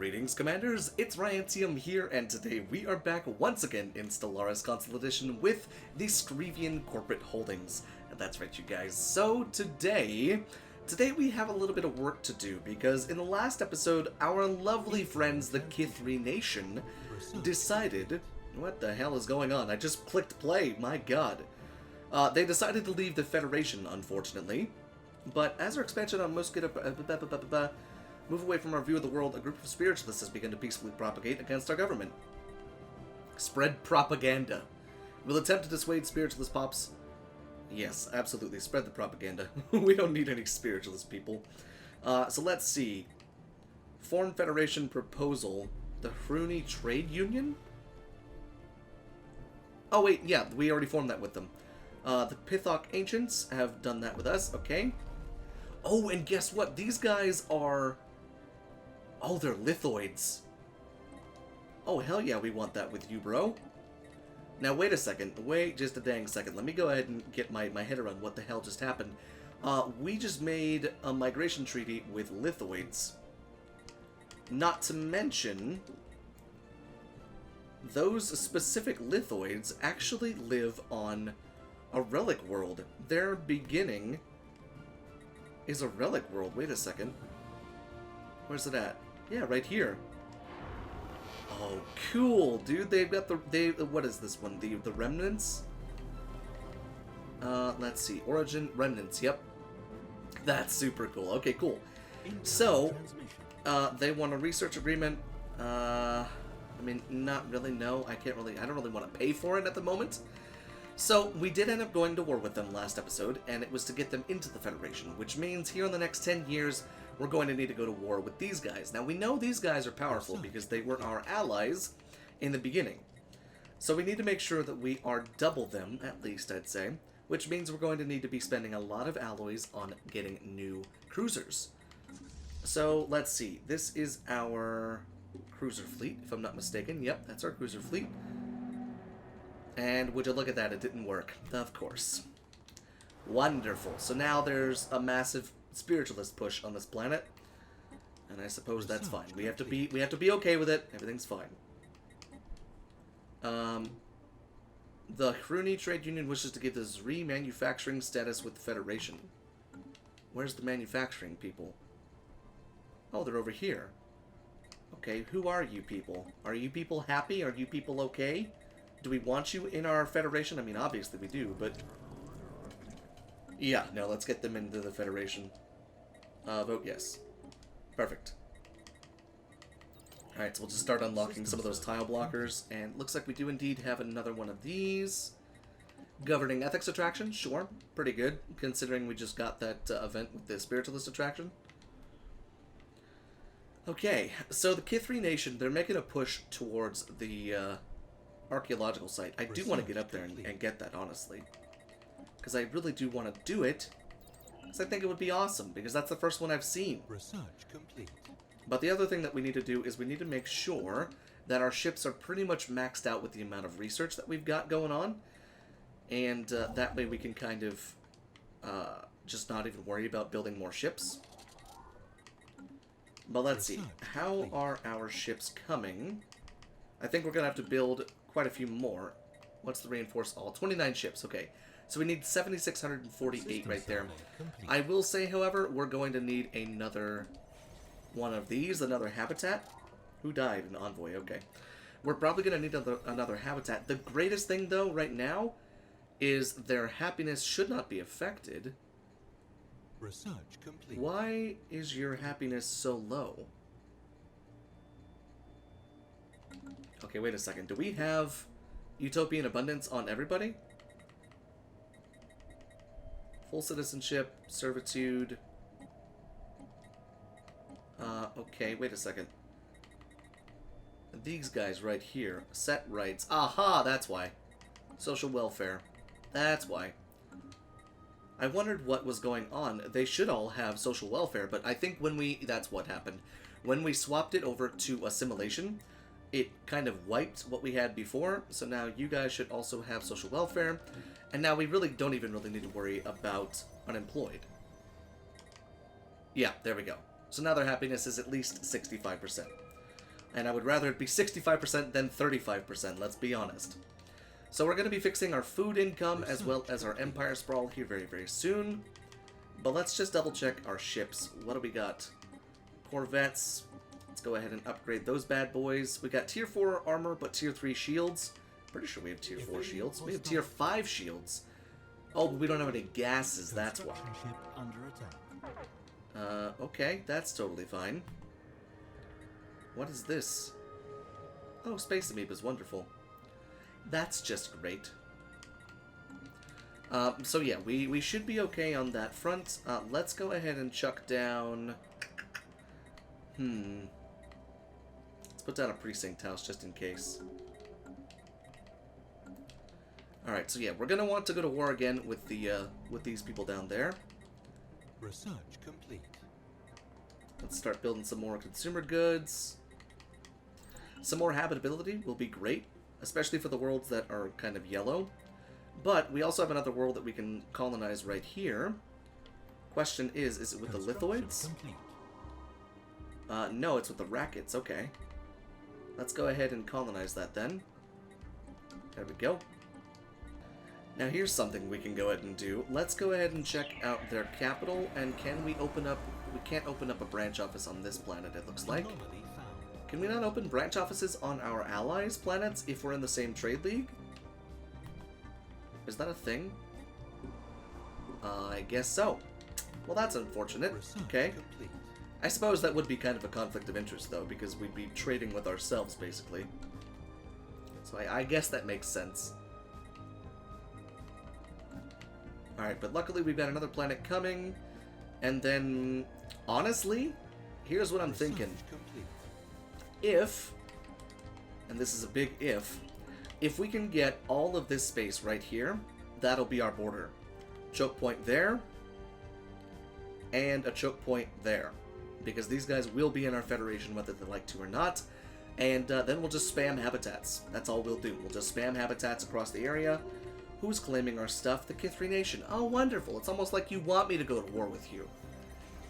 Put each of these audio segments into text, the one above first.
Greetings, Commanders! It's Ryant1UM here, and today we are back once again in Stellaris Console Edition with the Screvian Corporate Holdings. And that's right, you guys. So today we have a little bit of work to do, because in the last episode, our lovely friends, the Domination, decided... What the hell is going on? I just clicked play, my god. They decided to leave the Federation, unfortunately. But as our expansion on most move away from our view of the world, a group of spiritualists has begun to peacefully propagate against our government. Spread propaganda. We'll attempt to dissuade spiritualist pops. Yes, absolutely. Spread the propaganda. We don't need any spiritualist people. So let's see. Form Federation proposal. The Hruni Trade Union? Oh wait, yeah, we already formed that with them. The Pithok Ancients have done that with us, okay. Oh, and guess what? These guys are... Oh, they're lithoids. Oh, hell yeah, we want that with you, bro. Now, wait a second. Wait just a dang second. Let me go ahead and get my head around what the hell just happened. We just made a migration treaty with lithoids. Not to mention... Those specific lithoids actually live on a relic world. Their beginning is a relic world. Wait a second. Where's it at? Yeah, right here. Oh, cool, dude. They've got what is this one? The remnants? Let's see. Origin remnants. Yep. That's super cool. Okay, cool. So, they want a research agreement. I mean, not really, no. I don't really want to pay for it at the moment. So, we did end up going to war with them last episode, and it was to get them into the Federation, which means here in the next 10 years, we're going to need to go to war with these guys. Now, we know these guys are powerful because they were our allies in the beginning. So we need to make sure that we are double them, at least, I'd say, which means we're going to need to be spending a lot of alloys on getting new cruisers. So, let's see. This is our cruiser fleet, if I'm not mistaken. Yep, that's our cruiser fleet. And would you look at that, it didn't work. Of course. Wonderful. So now there's a massive spiritualist push on this planet. And I suppose that's fine. We have to be okay with it. Everything's fine. The Hruni Trade Union wishes to give this remanufacturing status with the Federation. Where's the manufacturing people? Oh, they're over here. Okay, who are you people? Are you people happy? Are you people okay? Do we want you in our Federation? I mean, obviously we do, but... Yeah, no, let's get them into the Federation. Vote yes. Perfect. Alright, so we'll just start unlocking some of those tile blockers, and looks like we do indeed have another one of these. Governing Ethics Attraction, sure. Pretty good, considering we just got that event with the Spiritualist Attraction. Okay, so the Domination, they're making a push towards the archaeological site. I do want to get up there and get that, honestly. Because I really do want to do it. Because I think it would be awesome, because that's the first one I've seen. Research complete. But the other thing that we need to do is we need to make sure that our ships are pretty much maxed out with the amount of research that we've got going on. And that way we can kind of just not even worry about building more ships. But let's see. How are our ships coming? I think we're going to have to build quite a few more. What's the reinforced all? 29 ships, okay. So we need 7,648 right there. I will say, however, we're going to need another one of these, another habitat. Who died? An envoy, okay. We're probably going to need another habitat. The greatest thing, though, right now, is their happiness should not be affected. Research complete. Why is your happiness so low? Okay, wait a second. Do we have utopian abundance on everybody? Full citizenship, servitude. Okay, wait a second. These guys right here. Set rights. Aha, that's why. Social welfare. That's why. I wondered what was going on. They should all have social welfare, but I think when that's what happened. When we swapped it over to assimilation, it kind of wiped what we had before, so now you guys should also have social welfare, and now we really don't even really need to worry about unemployed. Yeah, there we go. So now their happiness is at least 65%. And I would rather it be 65% than 35%, let's be honest. So we're going to be fixing our food income as well as our Empire Sprawl here very, very soon. But let's just double check our ships. What do we got? Corvettes. Let's go ahead and upgrade those bad boys. We got tier 4 armor, but tier 3 shields. Pretty sure we have tier 4 shields. We have tier 5 shields. Oh, but we don't have any gases, that's why. Okay, that's totally fine. What is this? Oh, Space Amoeba's wonderful. That's just great. So yeah, we should be okay on that front. Let's go ahead and chuck down... Let's put down a precinct house just in case. Alright, so yeah, we're gonna want to go to war again with the with these people down there. Research complete. Let's start building some more consumer goods. Some more habitability will be great, especially for the worlds that are kind of yellow. But we also have another world that we can colonize right here. Question is it with the lithoids? No, it's with the rackets. Okay. Let's go ahead and colonize that then. There we go. Now here's something we can go ahead and do. Let's go ahead and check out their capital, and can we open up... We can't open up a branch office on this planet, it looks like. Can we not open branch offices on our allies' planets if we're in the same trade league? Is that a thing? I guess so. Well, that's unfortunate. Okay. I suppose that would be kind of a conflict of interest, though, because we'd be trading with ourselves, basically. So I guess that makes sense. Alright, but luckily we've got another planet coming. And then, honestly, here's what I'm thinking. If, and this is a big if we can get all of this space right here, that'll be our border. Choke point there, and a choke point there. Because these guys will be in our Federation whether they like to or not. And then we'll just spam habitats. That's all we'll do. We'll just spam habitats across the area. Who's claiming our stuff? The Kithri Nation. Oh, wonderful. It's almost like you want me to go to war with you.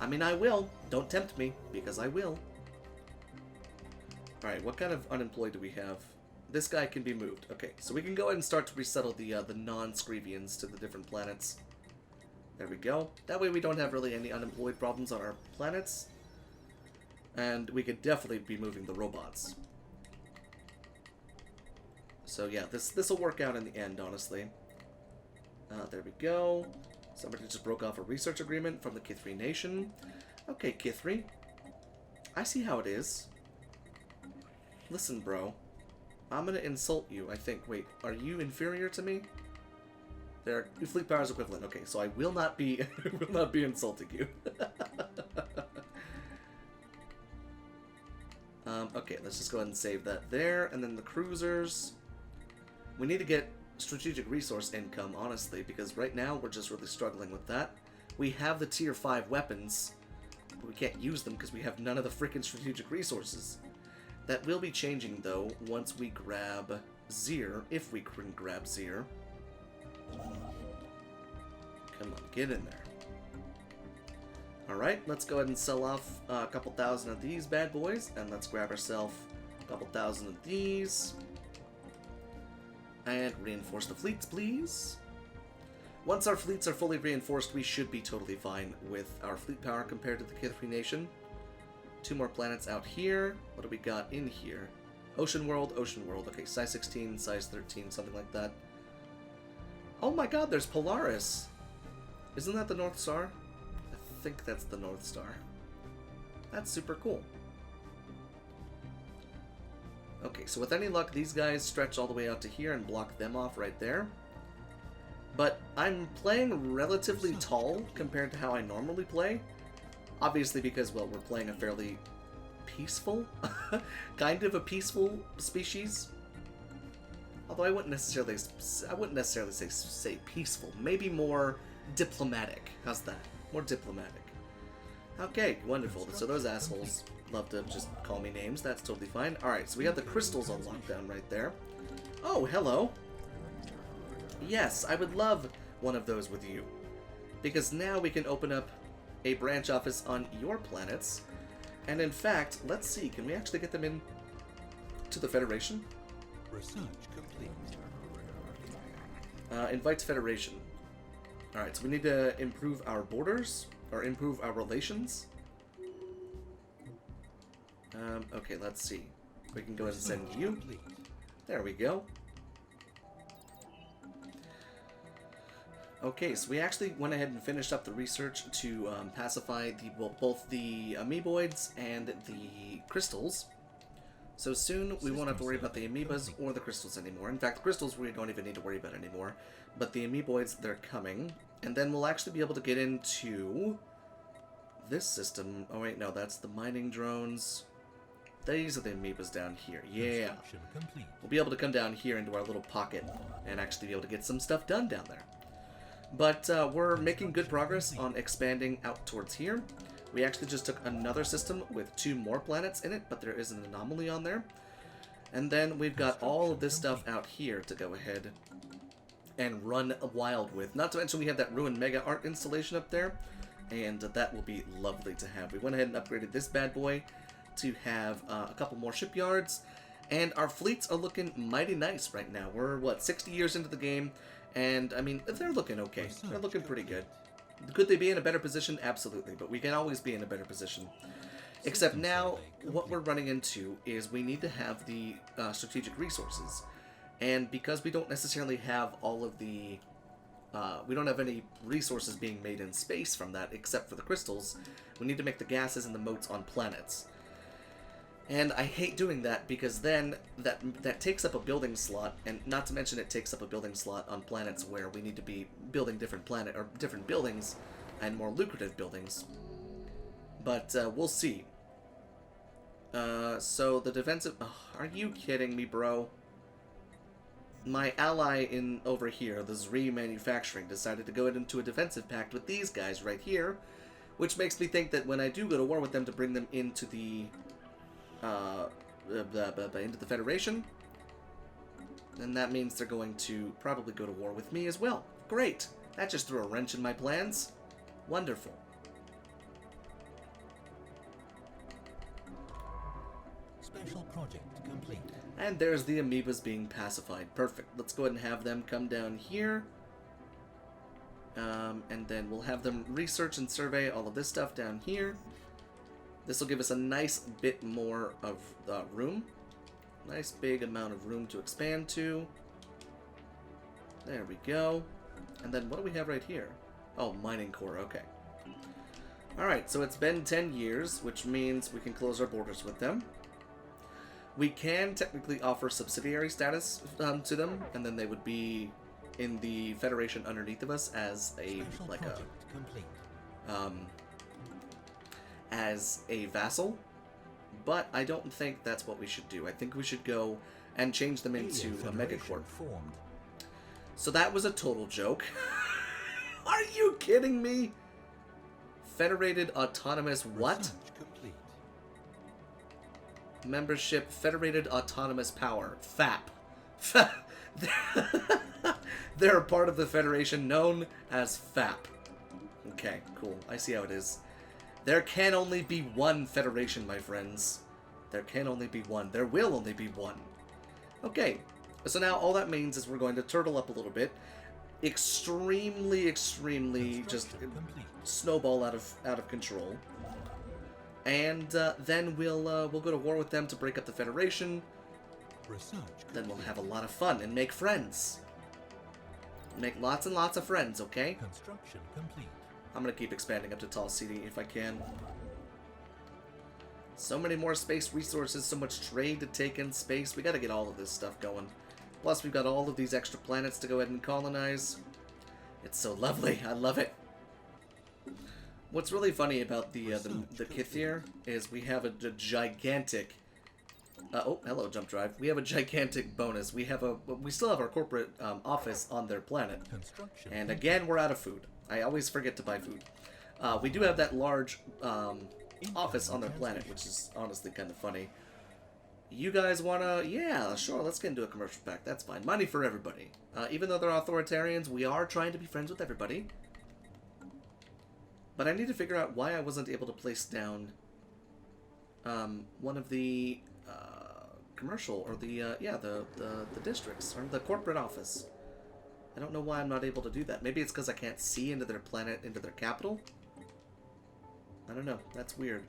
I mean, I will. Don't tempt me, because I will. Alright, what kind of unemployed do we have? This guy can be moved. Okay, so we can go ahead and start to resettle the non-Screvians to the different planets. There we go. That way we don't have really any unemployed problems on our planets. And we could definitely be moving the robots. So yeah, this will work out in the end, honestly. There we go. Somebody just broke off a research agreement from the Kithri Nation. Okay, Kithri. I see how it is. Listen, bro. I'm gonna insult you, I think. Wait, are you inferior to me? Their fleet power is equivalent. Okay, so I will not be will not be insulting you. Okay, let's just go ahead and save that there. And then the cruisers. We need to get strategic resource income, honestly, because right now we're just really struggling with that. We have the tier 5 weapons, but we can't use them because we have none of the freaking strategic resources. That will be changing, though, once we grab Zir, if we can grab Zir. Come on, get in there. Alright, let's go ahead and sell off a couple thousand of these bad boys, and let's grab ourselves a couple thousand of these. And reinforce the fleets, please. Once our fleets are fully reinforced, we should be totally fine with our fleet power compared to the Kithri Nation. 2 more planets out here. What do we got in here? Ocean World, Ocean World. Okay, size 16, size 13, something like that. Oh my god, there's Polaris. Isn't that the North Star? I think that's the North Star. That's super cool. Okay, so with any luck, these guys stretch all the way out to here and block them off right there. But I'm playing relatively tall compared to how I normally play. Obviously because, well, we're playing a fairly peaceful, kind of a peaceful species. Although I wouldn't necessarily say peaceful. Maybe more diplomatic. How's that? More diplomatic. Okay, wonderful. So those assholes love to just call me names. That's totally fine. Alright, so we have the crystals on lockdown right there. Oh, hello. Yes, I would love one of those with you. Because now we can open up a branch office on your planets. And in fact, let's see, can we actually get them in? to the Federation. Research complete. Invite to Federation. Alright, so we need to improve our borders, or improve our relations. Okay, let's see. We can go ahead and send you. There we go. Okay, so we actually went ahead and finished up the research to pacify both the amoeboids and the crystals. So soon we won't have to worry about the amoebas or the crystals anymore. In fact, the crystals we don't even need to worry about anymore. But the amoeboids, they're coming. And then we'll actually be able to get into this system. Oh wait, no, that's the mining drones. These are the amoebas down here. Yeah. We'll be able to come down here into our little pocket and actually be able to get some stuff done down there. But we're making good progress on expanding out towards here. We actually just took another system with 2 more planets in it, but there is an anomaly on there. And then we've got all of this stuff out here to go ahead and run wild with. Not to mention we have that ruined mega art installation up there, and that will be lovely to have. We went ahead and upgraded this bad boy to have a couple more shipyards, and our fleets are looking mighty nice right now. We're, what, 60 years into the game, and, I mean, they're looking okay. They're looking pretty good. Could they be in a better position? Absolutely, but we can always be in a better position. Except now, what we're running into is we need to have the strategic resources. And because we don't necessarily have all of the... we don't have any resources being made in space from that, except for the crystals, we need to make the gases and the motes on planets. And I hate doing that because then that takes up a building slot, and not to mention it takes up a building slot on planets where we need to be building different buildings and more lucrative buildings. But we'll see. So the defensive... Oh, are you kidding me, bro? My ally over here, the Zree Manufacturing, decided to go into a defensive pact with these guys right here, which makes me think that when I do go to war with them to bring them into the Federation, then that means they're going to probably go to war with me as well. Great! That just threw a wrench in my plans. Wonderful. Special project complete. And there's the amoebas being pacified. Perfect. Let's go ahead and have them come down here. And then we'll have them research and survey all of this stuff down here. This will give us a nice bit more of room. Nice big amount of room to expand to. There we go. And then what do we have right here? Oh, mining core. Okay. Alright, so it's been 10 years, which means we can close our borders with them. We can technically offer subsidiary status to them, and then they would be in the Federation underneath of us as a, like a, as a vassal, but I don't think that's what we should do. I think we should go and change them into a megacorp. So that was a total joke. Are you kidding me? Federated Autonomous what? Membership Federated Autonomous Power. FAP. They're a part of the Federation known as FAP. Okay, cool. I see how it is. There can only be one Federation, my friends. There can only be one. There will only be one. Okay, so now all that means is we're going to turtle up a little bit. Extremely just snowball out of control. And then we'll go to war with them to break up the Federation. Then we'll have a lot of fun and make friends. Make lots and lots of friends, okay? Construction complete. I'm gonna keep expanding up to Tall City if I can. So many more space resources, so much trade to take in space. We gotta get all of this stuff going. Plus, we've got all of these extra planets to go ahead and colonize. It's so lovely. I love it. What's really funny about the Kithir is we have a gigantic... oh, hello, Jump Drive. We have a gigantic bonus. We still have our corporate office on their planet. And again, we're out of food. I always forget to buy food. We do have that large office on their planet, which is honestly kind of funny. You guys wanna... Yeah, sure, let's get into a commercial pact. That's fine. Money for everybody. Even though they're authoritarians, we are trying to be friends with everybody. But I need to figure out why I wasn't able to place down one of the commercial, or the, yeah, the districts, or the corporate office. I don't know why I'm not able to do that. Maybe it's because I can't see into their planet, into their capital? I don't know. That's weird.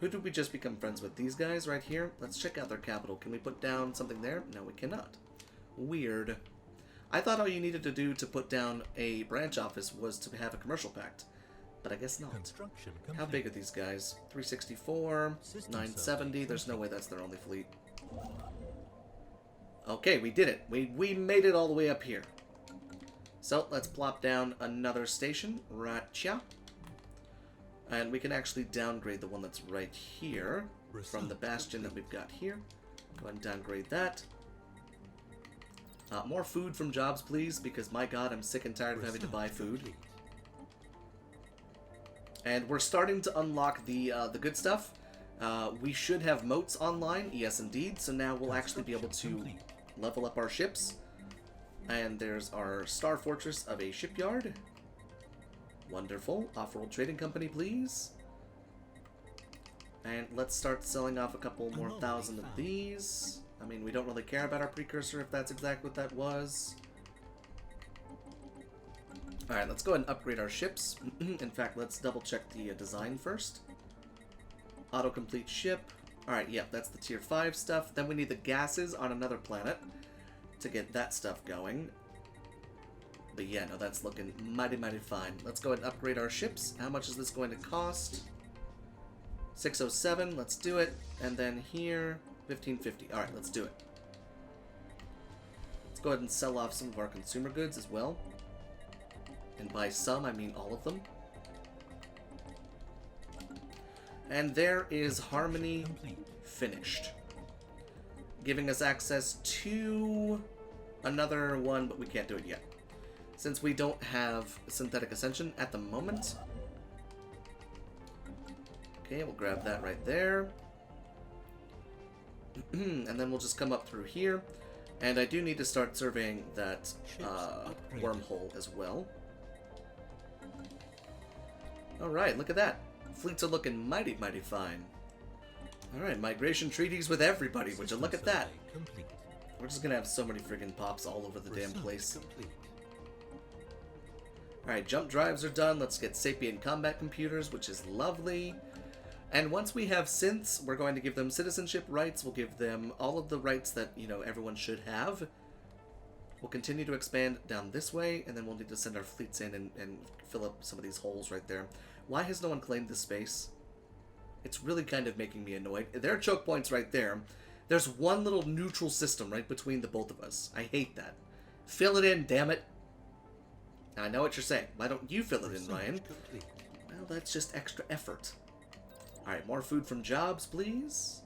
Who did we just become friends with? These guys right here? Let's check out their capital. Can we put down something there? No, we cannot. Weird. I thought all you needed to do to put down a branch office was to have a commercial pact. But I guess not. Construction complete. How big are these guys? 364, 970. There's no way that's their only fleet. Okay, we did it. We made it all the way up here. So, let's plop down another station. Right-cha. And we can actually downgrade the one that's right here from the bastion that we've got here. Go ahead and downgrade that. More food from jobs, please, because my god, I'm sick and tired of having to buy food. And we're starting to unlock the good stuff. We should have moats online, yes indeed, so now we'll actually be able to level up our ships. And there's our Star Fortress of a shipyard. Wonderful. Off-road trading company, please. And let's start selling off a couple more thousand of these. I mean, we don't really care about our precursor if that's exactly what that was. Alright, let's go ahead and upgrade our ships. In fact, let's double check the design first. Autocomplete ship. Alright, yeah, that's the tier 5 stuff. Then we need the gases on another planet to get that stuff going. But yeah, no, that's looking mighty, mighty fine. Let's go ahead and upgrade our ships. How much is this going to cost? 607, let's do it. And then here, 1550. Alright, let's do it. Let's go ahead and sell off some of our consumer goods as well. And by some, I mean all of them. And there is Harmony finished. Giving us access to another one, but we can't do it yet. Since we don't have Synthetic Ascension at the moment. Okay, we'll grab that right there. And then we'll just come up through here. And I do need to start surveying that wormhole as well. Alright, look at that. Fleets are looking mighty, mighty fine. Alright, migration treaties with everybody. Would you look at that? We're just gonna have so many friggin' pops all over the damn place. Alright, jump drives are done. Let's get sapient combat computers, which is lovely. And once we have synths, we're going to give them citizenship rights. We'll give them all of the rights that, you know, everyone should have. We'll continue to expand down this way, and then we'll need to send our fleets in and fill up some of these holes right there. Why has no one claimed this space? It's really kind of making me annoyed. There are choke points right there. There's one little neutral system right between the both of us. I hate that. Fill it in, damn it. I know what you're saying. Why don't you fill it in, Ryan? Well, that's just extra effort. Alright, more food from jobs, please.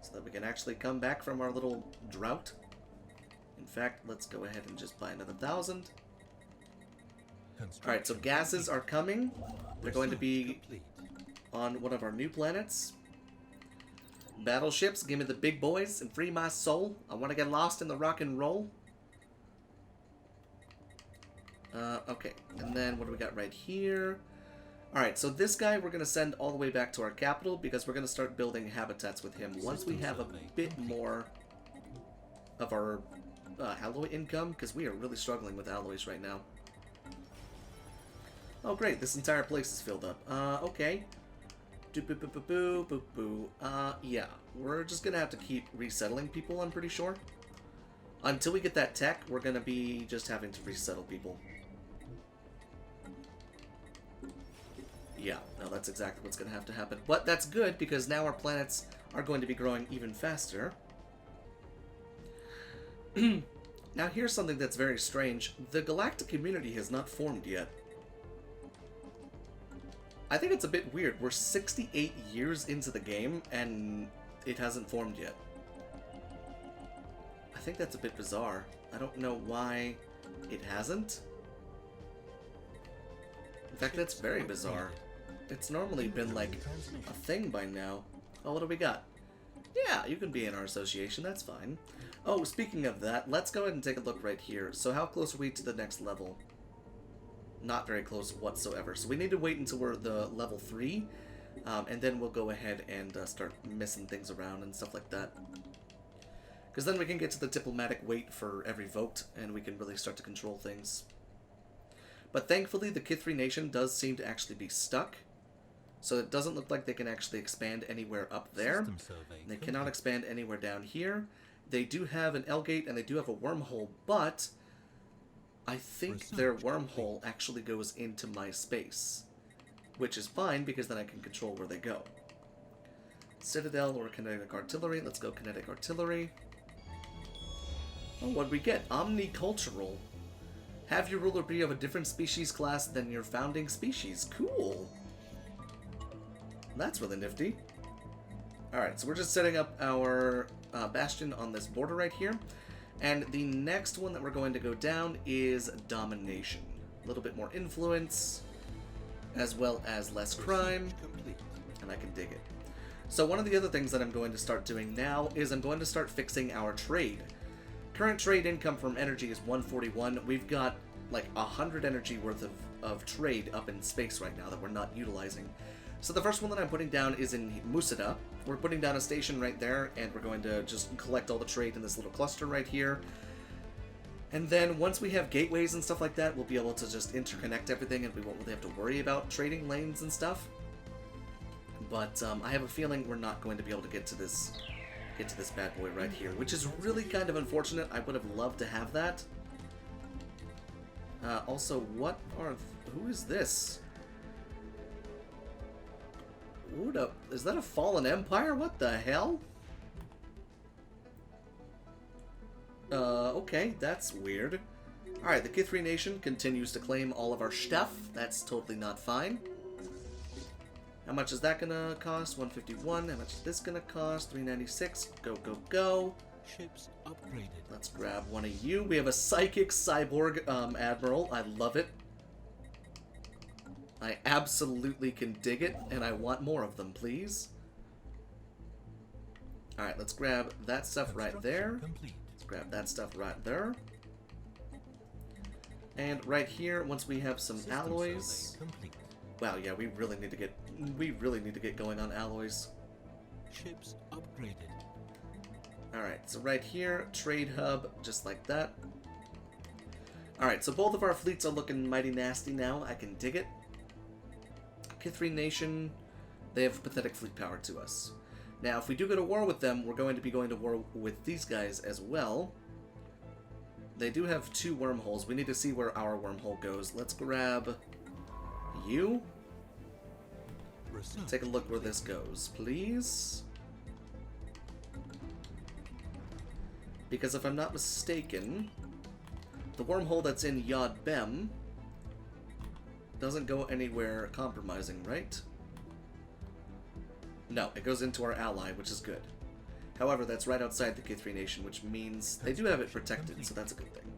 So that we can actually come back from our little drought. In fact, let's go ahead and just buy another 1,000. Alright, so gases are coming. They're going to be on one of our new planets. Battleships, give me the big boys and free my soul. I want to get lost in the rock and roll. Okay, and then what do we got right here? Alright, so this guy we're going to send all the way back to our capital because we're going to start building habitats with him once we have a bit more of our alloy income, because we are really struggling with alloys right now. Oh great, this entire place is filled up. Okay. Yeah, we're just going to have to keep resettling people, I'm pretty sure. Until we get that tech, we're going to be just having to resettle people. Yeah, no, that's exactly what's going to have to happen. But that's good, because now our planets are going to be growing even faster. Now, here's something that's very strange. The galactic community has not formed yet. I think it's a bit weird. We're 68 years into the game, and it hasn't formed yet. I think that's a bit bizarre. I don't know why it hasn't. In fact, that's very bizarre. It's normally been, like, a thing by now. Oh, what do we got? Yeah, you can be in our association, that's fine. Oh, speaking of that, let's go ahead and take a look right here. So how close are we to the next level? Not very close whatsoever. So we need to wait until we're the level 3. And then we'll go ahead and start messing things around and stuff like that. Because then we can get to the diplomatic weight for every vote, and we can really start to control things. But thankfully, the Kithri Nation does seem to actually be stuck. So it doesn't look like they can actually expand anywhere up there. They cannot expand anywhere down here. They do have an L-gate, and they do have a wormhole, but I think their wormhole actually goes into my space. Which is fine, because then I can control where they go. Citadel or kinetic artillery. Let's go kinetic artillery. Oh, what'd we get? Omnicultural. Have your ruler be of a different species class than your founding species. Cool. That's really nifty. Alright, so we're just setting up our bastion on this border right here. And the next one that we're going to go down is Domination. A little bit more influence, as well as less crime. And I can dig it. So one of the other things that I'm going to start doing now is I'm going to start fixing our trade. Current trade income from energy is 141. We've got like 100 energy worth of trade up in space right now that we're not utilizing. So the first one that I'm putting down is in Musada. We're putting down a station right there, and we're going to just collect all the trade in this little cluster right here. And then once we have gateways and stuff like that, we'll be able to just interconnect everything, and we won't really have to worry about trading lanes and stuff. But I have a feeling we're not going to be able to get to this bad boy right here, which is really kind of unfortunate. I would have loved to have that. Also, who is this? Is that a fallen empire? What the hell? Okay, that's weird. Alright, the Kithri Nation continues to claim all of our stuff. That's totally not fine. How much is that gonna cost? 151. How much is this gonna cost? 396. Go, go, go. Ships upgraded. Let's grab one of you. We have a psychic cyborg admiral. I love it. I absolutely can dig it, and I want more of them, please. Alright, let's grab that stuff right there. Let's grab that stuff right there. And right here, once we have some alloys. Wow, yeah, we really need to get going on alloys. Ships upgraded. Alright, so right here, trade hub, just like that. Alright, so both of our fleets are looking mighty nasty now. I can dig it. Kithri Nation, they have pathetic fleet power to us. Now, if we do go to war with them, we're going to be going to war with these guys as well. They do have 2 wormholes. We need to see where our wormhole goes. Let's grab you. Take a look where this goes, please. Because if I'm not mistaken, the wormhole that's in Yad Bem doesn't go anywhere compromising, right? No, it goes into our ally, which is good. However, that's right outside the Kithri Nation, which means they do have it protected, so that's a good thing.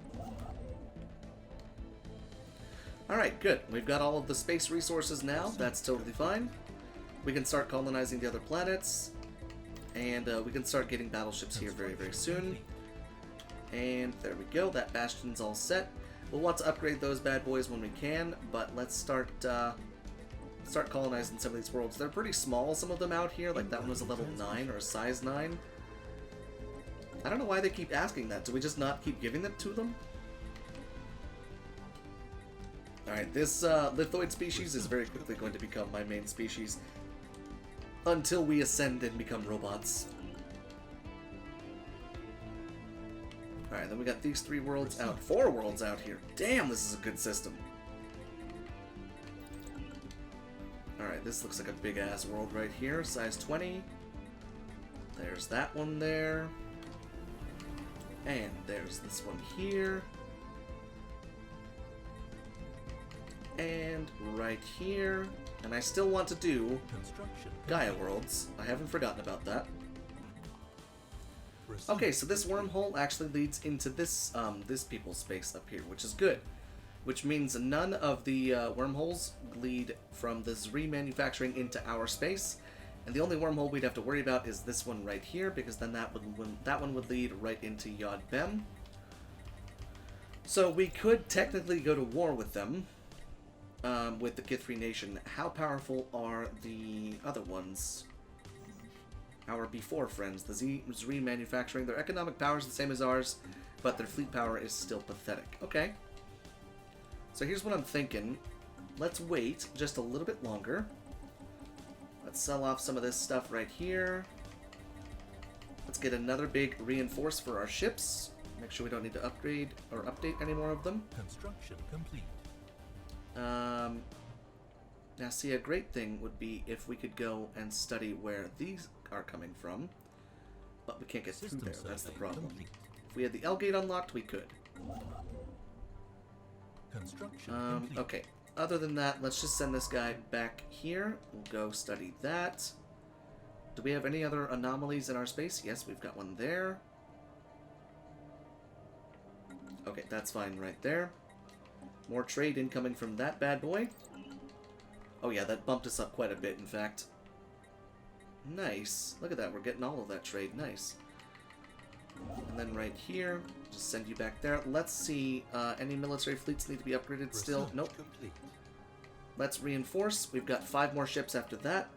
Alright, good. We've got all of the space resources now. That's totally fine. We can start colonizing the other planets. And we can start getting battleships here very, very soon. And there we go. That bastion's all set. We'll want to upgrade those bad boys when we can, but let's start colonizing some of these worlds. They're pretty small, some of them out here. Like that one was a level 9 or a size 9. I don't know why they keep asking that. Do we just not keep giving it to them? Alright, this lithoid species is very quickly going to become my main species until we ascend and become robots. Alright, then we got these 3 worlds out. 4 worlds out here. Damn, this is a good system. Alright, this looks like a big-ass world right here. Size 20. There's that one there. And there's this one here. And right here. And I still want to do Gaia worlds. I haven't forgotten about that. Okay, so this wormhole actually leads into this this people's space up here, which is good. Which means none of the wormholes lead from this remanufacturing into our space. And the only wormhole we'd have to worry about is this one right here, because then that one would lead right into Yad Bem. So we could technically go to war with them. with the Kithri Nation. How powerful are the other ones? Our before friends, the Zreen Manufacturing. Their economic power is the same as ours, but their fleet power is still pathetic. Okay. So here's what I'm thinking. Let's wait just a little bit longer. Let's sell off some of this stuff right here. Let's get another big reinforce for our ships. Make sure we don't need to upgrade or update any more of them. Construction complete. Now see, a great thing would be if we could go and study where these are coming from, but we can't get through there. That's the problem. Complete. If we had the L gate unlocked, we could. Construction complete. Okay. Other than that, let's just send this guy back here. We'll go study that. Do we have any other anomalies in our space? Yes, we've got one there. Okay, that's fine right there. More trade incoming from that bad boy. Oh yeah, that bumped us up quite a bit, in fact. Nice. Look at that, we're getting all of that trade. Nice. And then right here, just send you back there. Let's see, any military fleets need to be upgraded still? Research Nope. complete. Let's reinforce. We've got 5 more ships after that.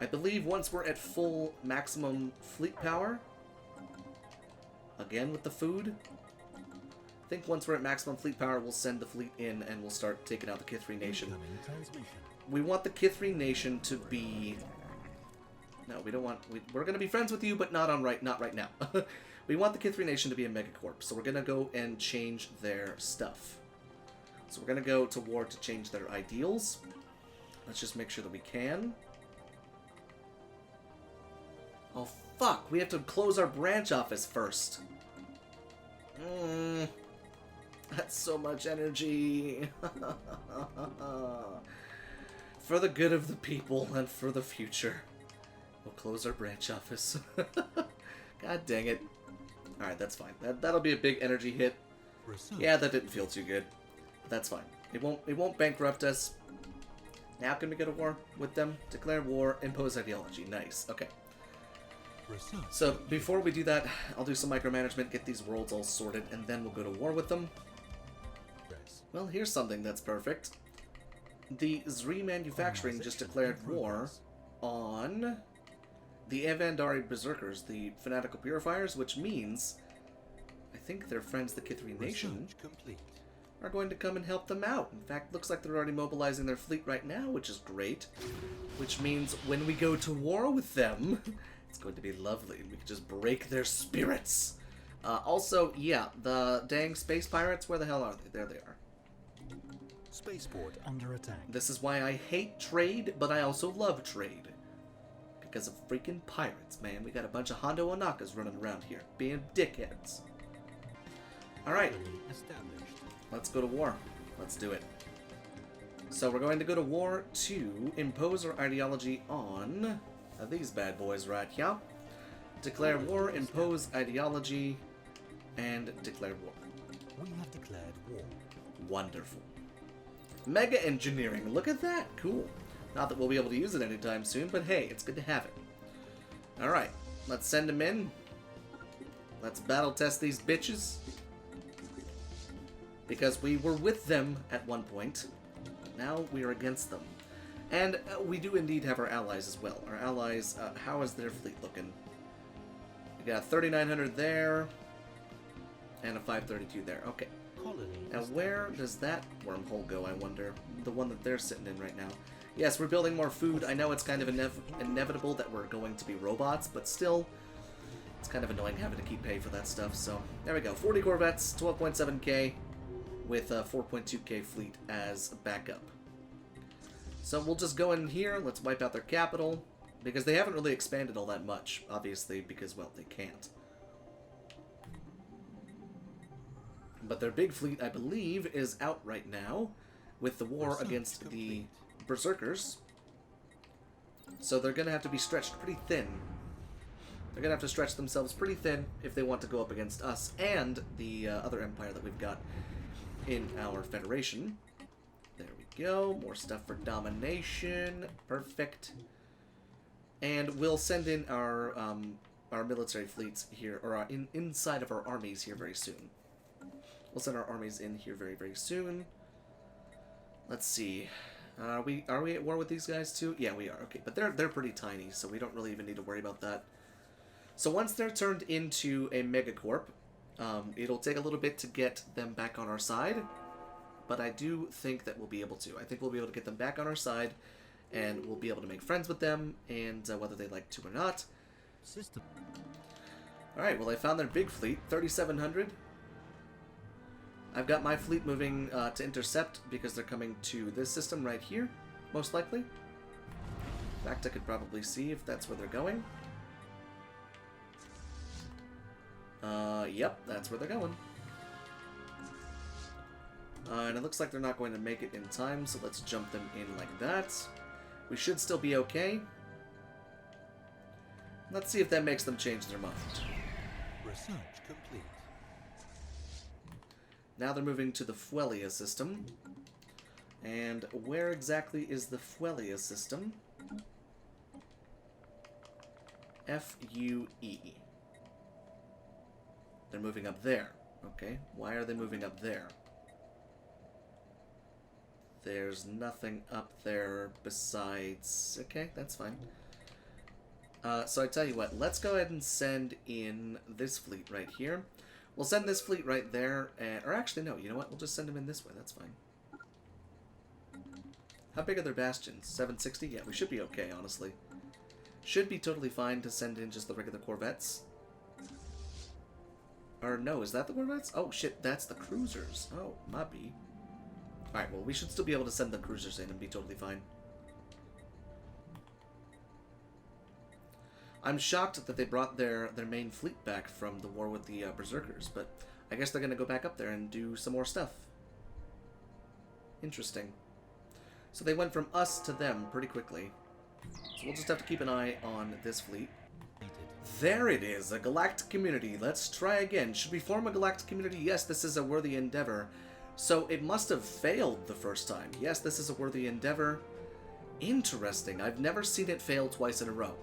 I believe once we're at full maximum fleet power, again with the food, I think once we're at maximum fleet power, we'll send the fleet in and we'll start taking out the Kithri Nation. Incoming transmission. We want the Kithri Nation to be... No, we don't want... We're going to be friends with you, but not right now. We want the Kithri Nation to be a megacorp, so we're going to go and change their stuff. So we're going to go to war to change their ideals. Let's just make sure that we can. Oh, fuck. We have to close our branch office first. That's so much energy. For the good of the people and for the future. We'll close our branch office. God dang it. Alright, that's fine. That'll be a big energy hit. Research. Yeah, that didn't feel too good. That's fine. It won't bankrupt us. Now can we go to war with them? Declare war, impose ideology. Nice. Okay. Research. So before we do that, I'll do some micromanagement, get these worlds all sorted, and then we'll go to war with them. Press. Well, here's something that's perfect. The Zreen Manufacturing just declared war on the Evandari Berserkers, the Fanatical Purifiers, which means I think their friends, the Kithri Nation, Research complete. are going to come and help them out. In fact, looks like they're already mobilizing their fleet right now, which is great. Which means when we go to war with them, it's going to be lovely. We can just break their spirits. Also, yeah, the dang space pirates, where the hell are they? There they are. Spaceport under attack. This is why I hate trade, but I also love trade. Because of freaking pirates, man. We got a bunch of Hondo Onakas running around here, being dickheads. Alright, Colony established. let's go to war. Let's do it. So we're going to go to war to impose our ideology on these bad boys right here. Declare war, impose ideology, and declare war. We have declared war. Wonderful. Mega engineering, look at that, cool. Not that we'll be able to use it anytime soon, but hey, it's good to have it. Alright, let's send them in. Let's battle test these bitches. Because we were with them at one point. Now we are against them. And we do indeed have our allies as well. Our allies, how is their fleet looking? We got 3,900 there. And a 532 there, okay. Colony Now, established. where does that wormhole go, I wonder? The one that they're sitting in right now. Yes, we're building more food. I know it's kind of inevitable that we're going to be robots, but still, it's kind of annoying having to keep paying for that stuff. So, there we go. 40 Corvettes, 12.7k, with a 4.2k fleet as backup. So, we'll just go in here. Let's wipe out their capital, because they haven't really expanded all that much, obviously, because, well, they can't. But their big fleet, I believe, is out right now with the war Research against complete. the Berserkers. So they're going to have to be stretched pretty thin. They're going to have to stretch themselves pretty thin if they want to go up against us and the other empire that we've got in our Federation. There we go. More stuff for Domination. Perfect. And we'll send in our military fleets here, or inside of our armies here very soon. We'll send our armies in here very, very soon. Let's see. Are we at war with these guys too? Yeah, we are. Okay, but they're pretty tiny, so we don't really even need to worry about that. So once they're turned into a megacorp, it'll take a little bit to get them back on our side, but I do think that we'll be able to. I think we'll be able to get them back on our side, and we'll be able to make friends with them, and whether they like to or not. System. Alright, well I found their big fleet, 3,700. I've got my fleet moving to intercept because they're coming to this system right here, most likely. In fact, I could probably see if that's where they're going. Yep, that's where they're going. And it looks like they're not going to make it in time, so let's jump them in like that. We should still be okay. Let's see if that makes them change their mind. Research complete. Now they're moving to the Fuelia system. And where exactly is the Fuelia system? F-U-E. They're moving up there. Okay, why are they moving up there? There's nothing up there besides... Okay, that's fine. So I tell you what, let's go ahead and send in this fleet right here. We'll send this fleet right there, and, or actually no, you know what, we'll just send them in this way, that's fine. How big are their bastions? 760? Yeah, we should be okay, honestly. Should be totally fine to send in just the regular corvettes. Or no, is that the corvettes? Oh shit, that's the cruisers. Oh, might be. Alright, well we should still be able to send the cruisers in and be totally fine. I'm shocked that they brought their main fleet back from the war with the Berserkers, but I guess they're going to go back up there and do some more stuff. Interesting. So they went from us to them pretty quickly. So we'll just have to keep an eye on this fleet. There it is, a galactic community. Let's try again. Should we form a galactic community? Yes, this is a worthy endeavor. So it must have failed the first time. Yes, this is a worthy endeavor. Interesting. I've never seen it fail twice in a row.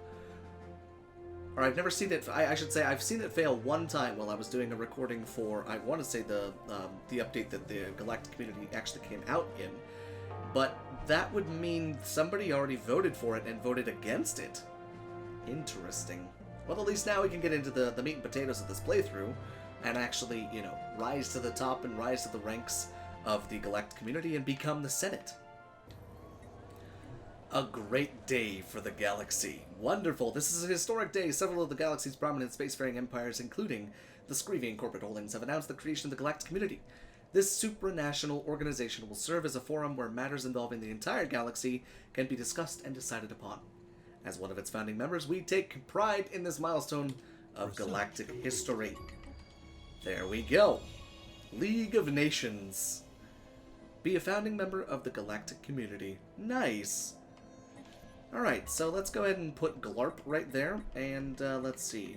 Or I've never seen it... I should say I've seen it fail one time while I was doing a recording for, I want to say, the update that the galactic community actually came out in. But that would mean somebody already voted for it and voted against it. Interesting. Well, at least now we can get into the meat and potatoes of this playthrough and actually, you know, rise to the top and rise to the ranks of the galactic community and become the Senate. A great day for the galaxy. Wonderful. This is a historic day. Several of the galaxy's prominent spacefaring empires, including the Screevian corporate holdings, have announced the creation of the galactic community. This supranational organization will serve as a forum where matters involving the entire galaxy can be discussed and decided upon. As one of its founding members, we take pride in this milestone of galactic history. There we go. League of Nations. Be a founding member of the galactic community. Nice. Alright, so let's go ahead and put Glarp right there, and let's see.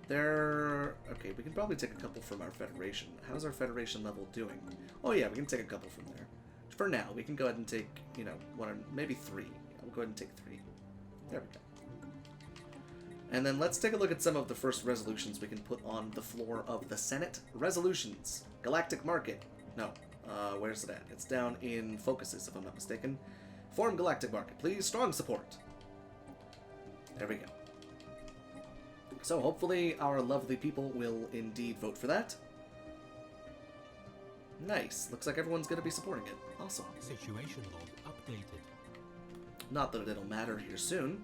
Okay, we can probably take a couple from our Federation. How's our Federation level doing? Oh yeah, we can take a couple from there. For now, we can go ahead and take, you know, one or maybe three. We'll go ahead and take 3. There we go. And then let's take a look at some of the first resolutions we can put on the floor of the Senate. Resolutions. Galactic Market. No. Where's it at? It's down in Focuses, if I'm not mistaken. Form Galactic Market, please. Strong support. There we go. So hopefully our lovely people will indeed vote for that. Nice. Looks like everyone's going to be supporting it. Awesome. Situation log updated. Not that it'll matter here soon.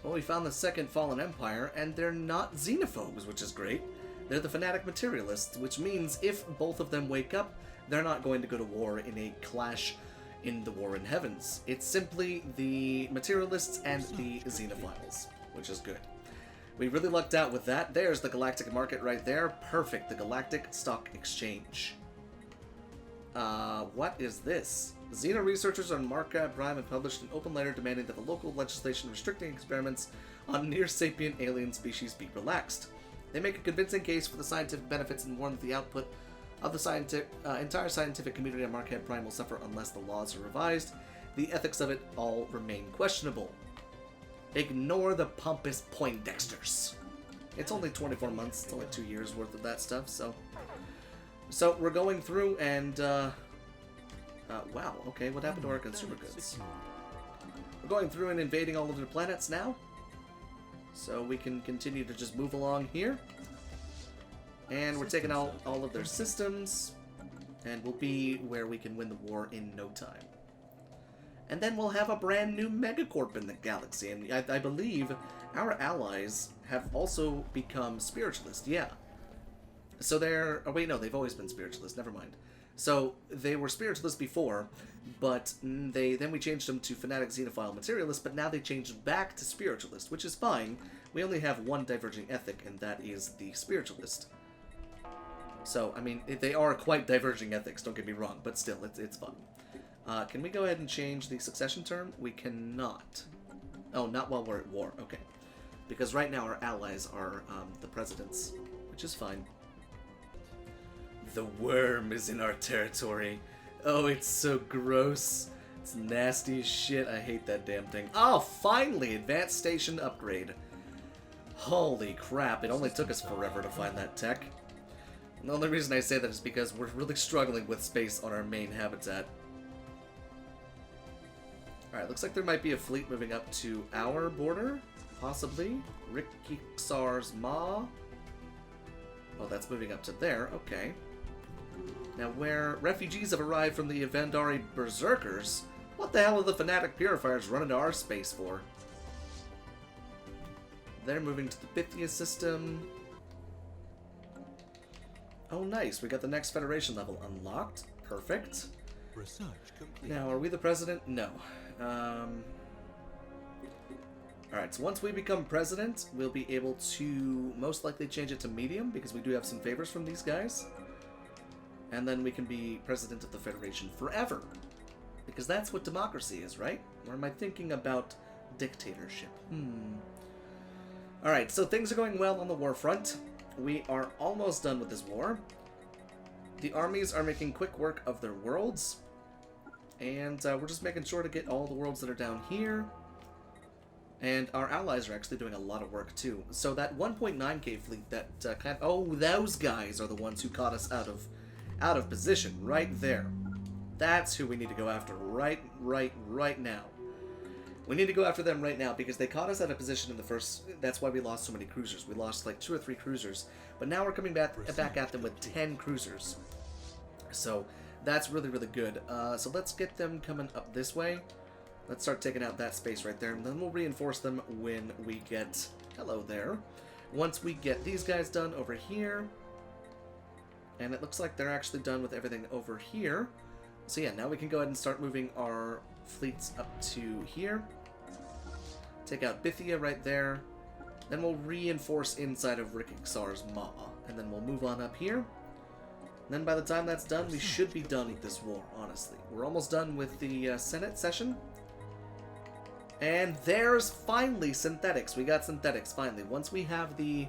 Well, we found the second Fallen Empire, and they're not xenophobes, which is great. They're the Fanatic Materialists, which means if both of them wake up, they're not going to go to war in a clash in the War in Heavens. It's simply the Materialists and the Xenophiles, which is good. We really lucked out with that. There's the Galactic Market right there. Perfect. The Galactic Stock Exchange. What is this? Xeno researchers on Marca Prime have published an open letter demanding that the local legislation restricting experiments on near-sapient alien species be relaxed. They make a convincing case for the scientific benefits and warn that the output of the entire scientific community on Marquette Prime will suffer unless the laws are revised. The ethics of it all remain questionable. Ignore the pompous Poindexters. It's only 24 months, it's only 2 years worth of that stuff, so... So we're going through and, wow, okay, what happened to our consumer goods? We're going through and invading all of their planets now. So we can continue to just move along here. And we're taking out all of their systems. And we'll be where we can win the war in no time. And then we'll have a brand new megacorp in the galaxy. And I believe our allies have also become spiritualist, yeah. So they're... Oh, wait, no, they've always been spiritualist. Never mind. So they were spiritualist before, but then we changed them to fanatic, xenophile, materialist, but now they changed back to spiritualist, which is fine. We only have one diverging ethic, and that is the spiritualist. So, I mean, they are quite diverging ethics, don't get me wrong, but still, it's fun. Can we go ahead and change the succession term? We cannot. Oh, not while we're at war. Okay. Because right now our allies are the presidents, which is fine. The worm is in our territory. Oh, it's so gross. It's nasty as shit. I hate that damn thing. Oh, finally! Advanced station upgrade. Holy crap, it only took us forever to find that tech. And the only reason I say that is because we're really struggling with space on our main habitat. Alright, looks like there might be a fleet moving up to our border. Possibly. Rikixar's Ma. Oh, that's moving up to there. Okay. Now, where refugees have arrived from the Evandari Berserkers, what the hell are the Fanatic Purifiers running to our space for? They're moving to the Bithia system. Oh, nice. We got the next Federation level unlocked. Perfect. Research complete. Now, are we the president? No. Alright, so once we become president, we'll be able to most likely change it to medium, because we do have some favors from these guys. And then we can be president of the Federation forever. Because that's what democracy is, right? Or am I thinking about dictatorship? Alright, so things are going well on the war front. We are almost done with this war. The armies are making quick work of their worlds. And we're just making sure to get all the worlds that are down here. And our allies are actually doing a lot of work too. So that 1.9k fleet that oh, those guys are the ones who caught us out of position right there. That's who we need to go after right now. We need to go after them right now because they caught us out of position in the first... That's why we lost so many cruisers. We lost like 2 or 3 cruisers. But now we're coming back at them with 10 cruisers. So that's really, really good. So let's get them coming up this way. Let's start taking out that space right there. And then we'll reinforce them when we get... Hello there. Once we get these guys done over here. And it looks like they're actually done with everything over here. So yeah, now we can go ahead and start moving our fleets up to here. Take out Bithia right there. Then we'll reinforce inside of Rikixar's Ma. And then we'll move on up here. And then by the time that's done, we should be done with this war, honestly. We're almost done with the Senate session. And there's finally synthetics. We got synthetics, finally. Once we have the,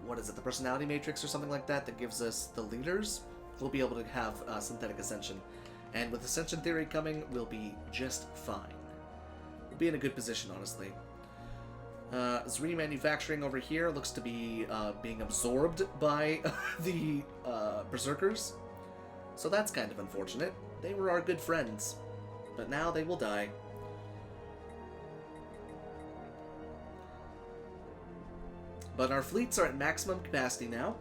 what is it, the personality matrix or something like that that gives us the leaders, we'll be able to have synthetic ascension. And with ascension theory coming, we'll be just fine. We'll be in a good position, honestly. Zri manufacturing over here looks to be being absorbed by the Berserkers. So that's kind of unfortunate. They were our good friends. But now they will die. But our fleets are at maximum capacity now.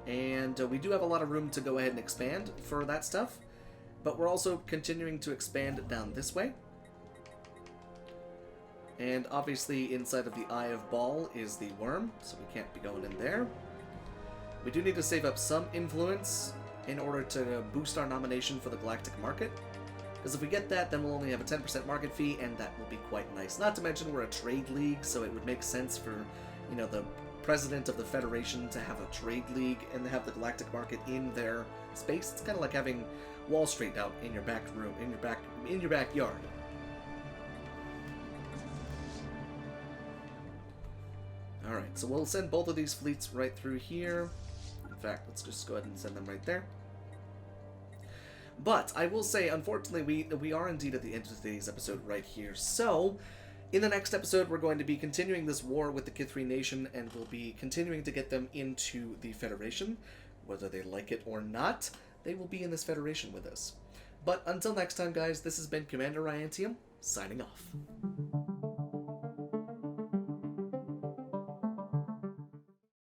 And we do have a lot of room to go ahead and expand for that stuff. But we're also continuing to expand down this way. And obviously inside of the Eye of Ball is the worm, so we can't be going in there. We do need to save up some influence in order to boost our nomination for the Galactic Market. Because if we get that, then we'll only have a 10% market fee, and that will be quite nice. Not to mention we're a trade league, so it would make sense for, you know, the president of the Federation to have a trade league and have the Galactic Market in their space. It's kind of like having Wall Street out in your back room, in your backyard. Alright, so we'll send both of these fleets right through here. In fact, let's just go ahead and send them right there. But I will say, unfortunately, we are indeed at the end of today's episode right here. So, in the next episode, we're going to be continuing this war with the Kithri Nation, and we'll be continuing to get them into the Federation. Whether they like it or not, they will be in this Federation with us. But until next time, guys, this has been Commander Ryantium, signing off.